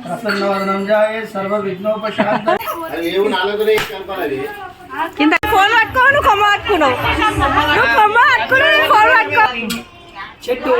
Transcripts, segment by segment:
ప్రసన్నవదనం జాయే సర్వ విఘ్నోపశాంతయే. కింద ఫోన్ పట్టుకో, నువ్వు కొమ్మ పట్టుకున్నావు, నువ్వు కొమ్మ పట్టుకుని ఫోన్ పట్టుకో. చెట్టు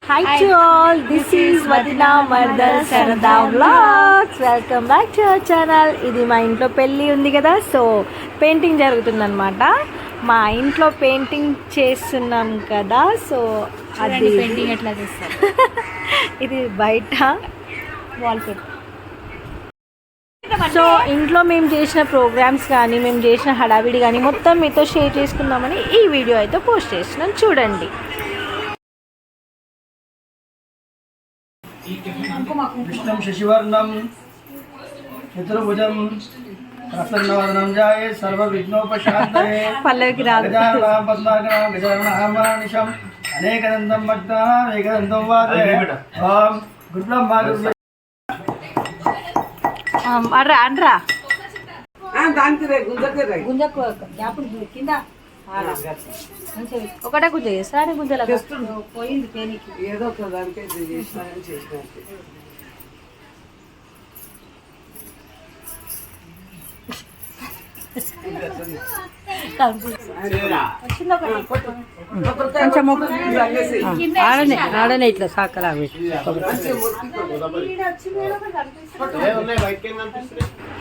Hi to all, this is Vadina Mardal Sarada Vlogs. Welcome back to our channel. ఇది మా ఇంట్లో పెళ్ళి ఉంది కదా, సో పెయింటింగ్ జరుగుతుందన్నమాట. మా ఇంట్లో పెయింటింగ్ చేస్తున్నాం కదా, సో అది పెయింటింగ్ ఎట్లా చేస్తారు ఇది బయట వాల్ పేపర్. సో ఇంట్లో మేము చేసిన ప్రోగ్రామ్స్ కానీ మేము చేసిన హడావిడి కానీ మొత్తం మీతో షేర్ చేసుకుందామని ఈ వీడియో అయితే పోస్ట్ చేస్తున్నాం, చూడండి. విష్ణుం శశివర్ణం చతుర్భుజం ప్రసన్నవదనం జాయే సర్వ విఘ్నోపశాంతయే. పల్లవికి రాదు. గజాననం పద్మార్గణం గజాననం అనేకదంతం భక్తానాం ఏకదంతం వాదే. ఓం గురుబ్రహ్మ గురు అడ్రా అడ్రా ఒకటే గుజ్జ చేస్తా గుజ్జల పోయింది పేనికి ఏదో ఆడనే ఇట్లా సాకలా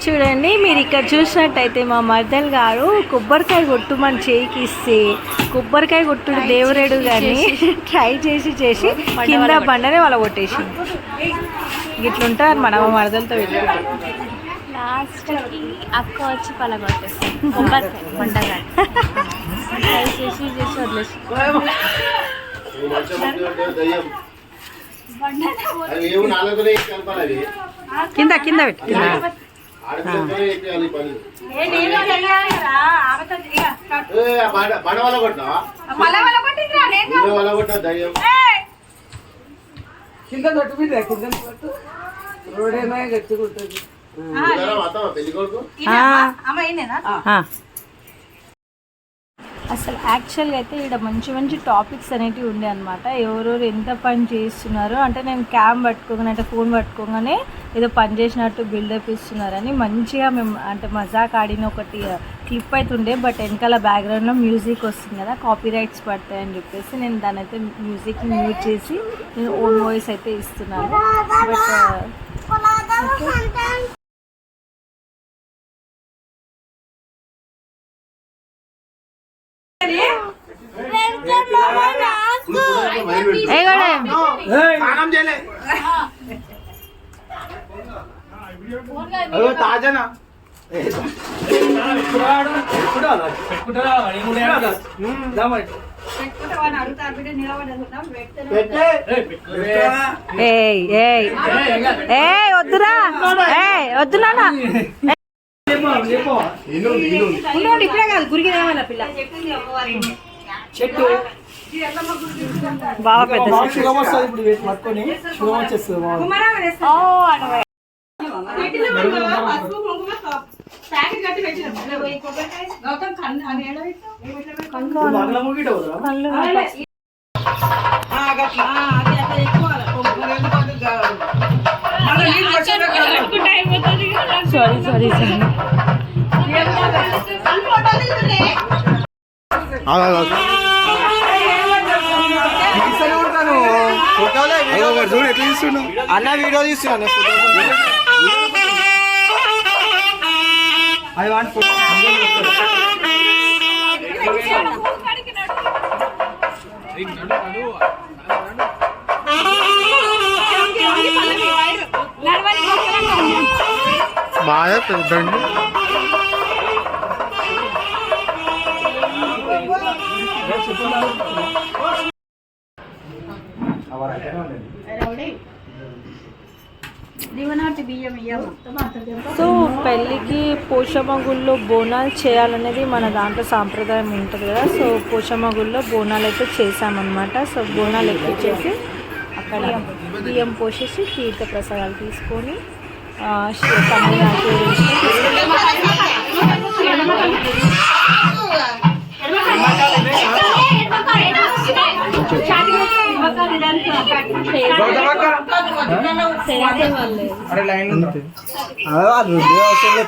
చూడండి. మీరు ఇక్కడ చూసినట్టయితే మా మర్దల్ గారు కొబ్బరికాయ కొట్టుమని చేయికి ఇస్తే కొబ్బరికాయ కొట్టుడు దేవరేడు కానీ ట్రై చేసి కింద బండనే వాళ్ళ కొట్టేసి ఇట్లుంటారు మన మరదలతో లాస్ట్కి అక్క వచ్చి పలగొట్టేస్తాను కొబ్బరికాయ పండగ ట్రై చేసి వదిలేసి కింద కింద పెట్టి కింద తొట్టు మీద కింద రోడేమో గట్టుకుంటుంది. అసలు యాక్చువల్గా అయితే ఇక్కడ మంచి మంచి టాపిక్స్ అనేటివి ఉండే అనమాట. ఎవరెవరు ఎంత పని చేస్తున్నారు అంటే నేను క్యామ్ పట్టుకోగానే అంటే ఫోన్ పట్టుకోగానే ఏదో పని చేసినట్టు బిల్డప్ ఇస్తున్నారని మంచిగా మేము అంటే మజాక్ ఆడిన ఒకటి క్లిప్ అయితే ఉండే. బట్ వెనకాల బ్యాక్గ్రౌండ్లో మ్యూజిక్ వస్తుంది కదా, కాపీ రైట్స్ పడతాయని చెప్పేసి నేను దాని అయితే మ్యూజిక్ని మ్యూట్ చేసి నేను ఓన్ వాయిస్ అయితే ఇస్తున్నాను. బట్ తాజానా వద్దురా వద్దునా ఇప్పుడే కాదు గురికి పిల్ల చెట్టు బాగా పెద్ద శుభం వస్తుంది. ఇప్పుడు పట్టుకొని శుభం వచ్చేస్తుంది. సారీ సారీ సారీ చూడు ఎట్లా తీస్తున్నావు అన్న, వీడియో తీస్తున్నా. ఐ వాంట్ బాగా పెద్దండి. సో పెళ్ళికి పోషమ్మ గుళ్ళో బోనాలు చేయాలనేది మన దాంట్లో సాంప్రదాయం ఉంటుంది కదా. సో పోషమ్మ గుళ్ళో బోనాలు అయితే చేసామన్నమాట. సో బోనాలు ఎక్కించేసి అక్కడ అక్కడ బియ్యం పోసేసి తీర్థ ప్రసాదాలు తీసుకొని తమిళనాడు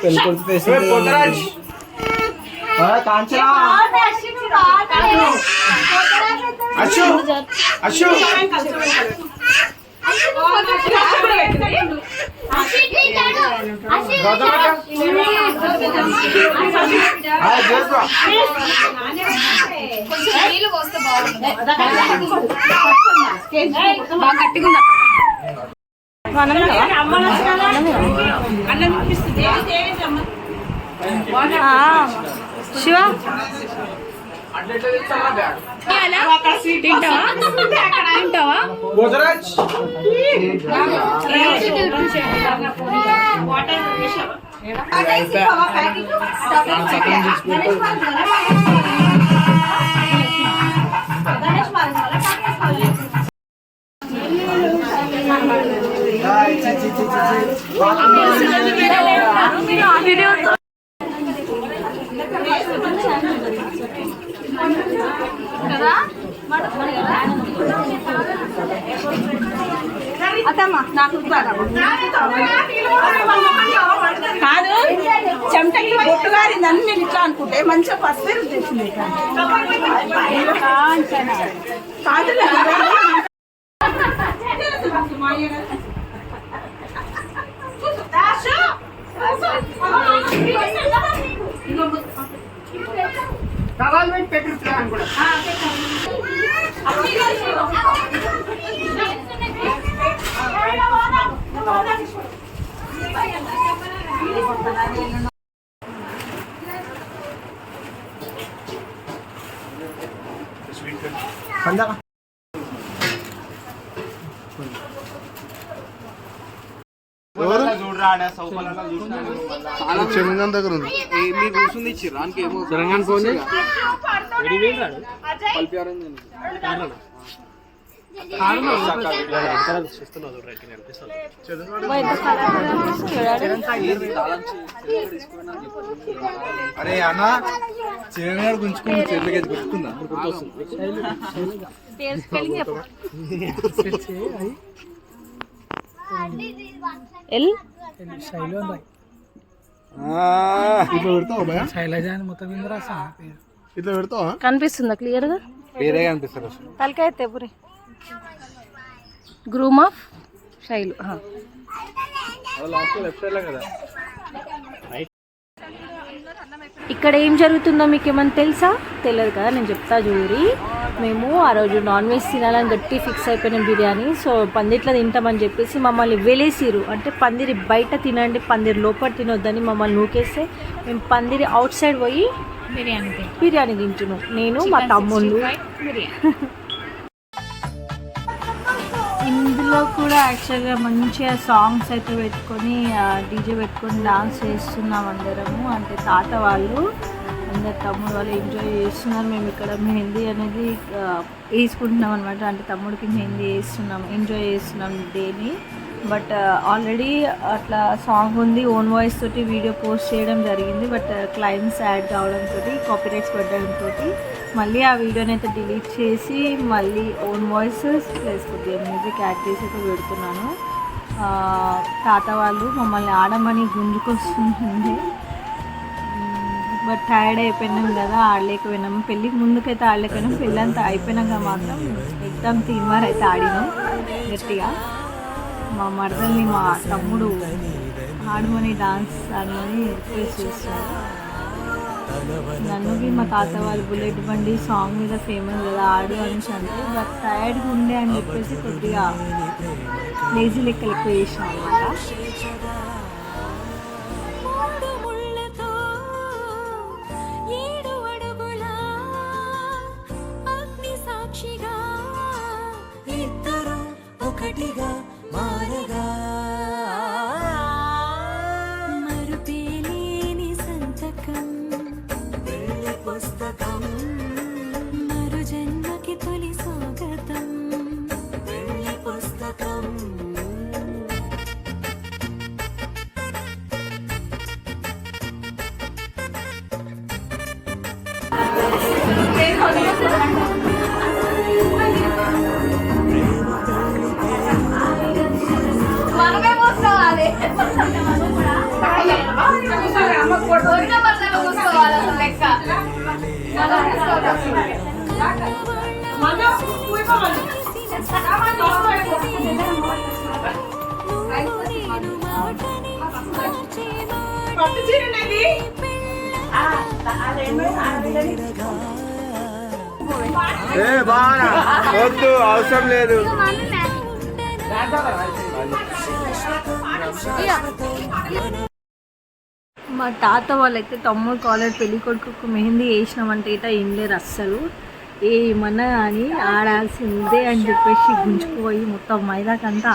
పెళ్లి కొడుకు కాంచనా అశు అశు శివ గోదరాజ్ కాదు చెమటకి బొట్టు గారిందని నేను ఇట్లా అనుకుంటే మంచిగా పసుపు తెచ్చింది కాదు చెరంగన్ దగ్గర ఉంది మీరు కూర్చుంది చిరానికి ఏమో తెలంగాణ ఫోన్ అరే అన్న చిరంగాడు గుంజుకుని చెట్లకి గుర్తుకుందా ఇట్లా పెడతావా కనిపిస్తుందా క్లియర్ గా వేరే కనిపిస్తారు తలకాయ తెపురి గ్రూమ్ ఆఫ్ శైలు ఇక్కడ ఏం జరుగుతుందో మీకు ఏమైనా తెలుసా? తెలియదు కదా, నేను చెప్తా చూరి. మేము ఆ రోజు నాన్ వెజ్ తినాలని గట్టి ఫిక్స్ అయిపోయిన బిర్యానీ. సో పందిట్లో తింటామని చెప్పేసి మమ్మల్ని వెలేసిరు. అంటే పందిరి బయట తినండి, పందిరి లోపల తినొద్దని మమ్మల్ని నూకేస్తే మేము పందిరి అవుట్ సైడ్ పోయి బిర్యానీ తింటున్నాం, నేను మా తమ్ముళ్ళు. ఇందులో కూడా యాక్చువల్గా మంచిగా సాంగ్స్ అయితే పెట్టుకొని డీజే పెట్టుకొని డాన్స్ చేస్తున్నాం అందరము. అంటే తాత వాళ్ళు అందరు తమ్ముడు వాళ్ళు ఎంజాయ్ చేస్తున్నారు. మేము ఇక్కడ మెహందీ అనేది వేసుకుంటున్నాం అనమాట. అంటే తమ్ముడికి మెహందీ వేస్తున్నాం, ఎంజాయ్ చేస్తున్నాం డేని. బట్ ఆల్రెడీ అట్లా సాంగ్ ఉంది, ఓన్ వాయిస్ తోటి వీడియో పోస్ట్ చేయడం జరిగింది. బట్ క్లైమ్స్ యాడ్ కావడంతో, కాపీరైట్స్ పడడంతో మళ్ళీ ఆ వీడియోని అయితే డిలీట్ చేసి మళ్ళీ ఓన్ వాయిస్ ప్లస్ కొద్దిగా మ్యూజిక్ యాడ్ చేసి అయితే పెడుతున్నాను. తాత వాళ్ళు మమ్మల్ని ఆడమని గుంజుకొస్తుంది. బట్ టైర్డ్ అయిపోయినాం కదా, ఆడలేకపోయినాము. పెళ్ళికి ముందుకైతే ఆడలేకపోయినాం, పెళ్ళి అంతా అయిపోయినాక మాత్రం ఎగ్జామ్ తీన్మార్ అయితే ఆడినాం గట్టిగా. మా మరదల్ని మా తమ్ముడు ఆడమని డాన్స్ ఆడమని రిక్వెస్ట్ చేస్తున్నారు. నన్నుకి మా తాత వాళ్ళు బుల్లెట్ బండి సాంగ్ మీద ఫేమస్ కదా, ఆడు అనేసి అంటే. బట్ టైర్డ్గా ఉండే అని చెప్పేసి కొద్దిగా లేజీ లెక్కలు ఎక్కువ చేసినాం అనమాట. ఒకటిగా మారగా మరుపేలేని సంతకం, వెళ్ళి పుస్తకం, మరు జన్మకి తొలి స్వాగతం, వెళ్ళి పుస్తకం. మనమే కూర్చోవాలి కూర్చోవాలి అసలు లెక్క పట్టు చీరనేది ఏ బాగా వద్దు, అవసరం లేదు. మా తాత వాళ్ళైతే తమ్ముడు కాలేజ్ పెళ్లి కొడుకు మెహందీ వేసినామంటే ఇట ఏం లేరు అస్సలు. ఏమన్నా కానీ ఆడాల్సిందే అని చెప్పేసి గుంజుకుపోయి మొత్తం మైదాకంతా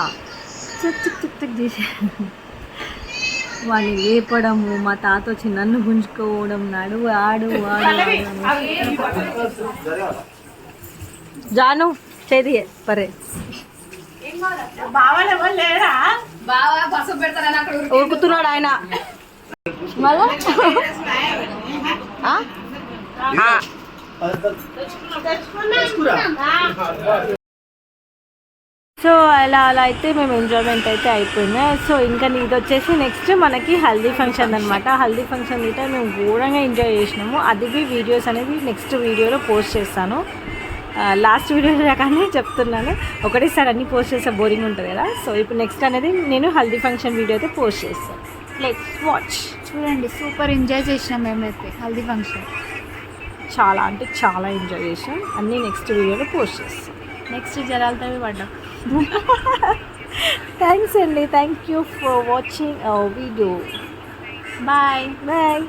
చిక్ చిక్ చిక్ చిక్ చేసారు. వాళ్ళు లేపడము, మా తాత వచ్చి నన్ను గుంజుకోవడం, నడువు ఆడు జాను చేది పరే బావలు ఎవరు లేరా బాగా పసుపు పెడతారని అక్కడ ఉరుకుతున్నాడు ఆయన. మళ్ళా సో అలా అయితే మేము ఎంజాయ్మెంట్ అయితే అయిపోయింది. సో ఇంకా ఇది వచ్చేసి నెక్స్ట్ మనకి హల్దీ ఫంక్షన్ అనమాట. హల్దీ ఫంక్షన్ అయితే మేము ఘోరంగా ఎంజాయ్ చేసినాము. అది వీడియోస్ అనేది నెక్స్ట్ వీడియోలో పోస్ట్ చేస్తాను. లాస్ట్ వీడియోలో కానీ చెప్తున్నాను, ఒకటేసారి అన్నీ పోస్ట్ చేస్తే బోరింగ్ ఉంటుంది కదా. సో ఇప్పుడు నెక్స్ట్ అనేది నేను హల్దీ ఫంక్షన్ వీడియో అయితే పోస్ట్ చేస్తాను. Let's watch. చూడండి సూపర్ ఎంజాయ్ చేసినాం మేమైతే హల్దీ ఫంక్షన్. చాలా అంటే చాలా ఎంజాయ్ చేసాం. అన్నీ నెక్స్ట్ వీడియోలో పోస్ట్ చేస్తాం. నెక్స్ట్ జరాలతో పడ్డాం. థ్యాంక్స్ అండి. Thank you for watching our video. Bye bye.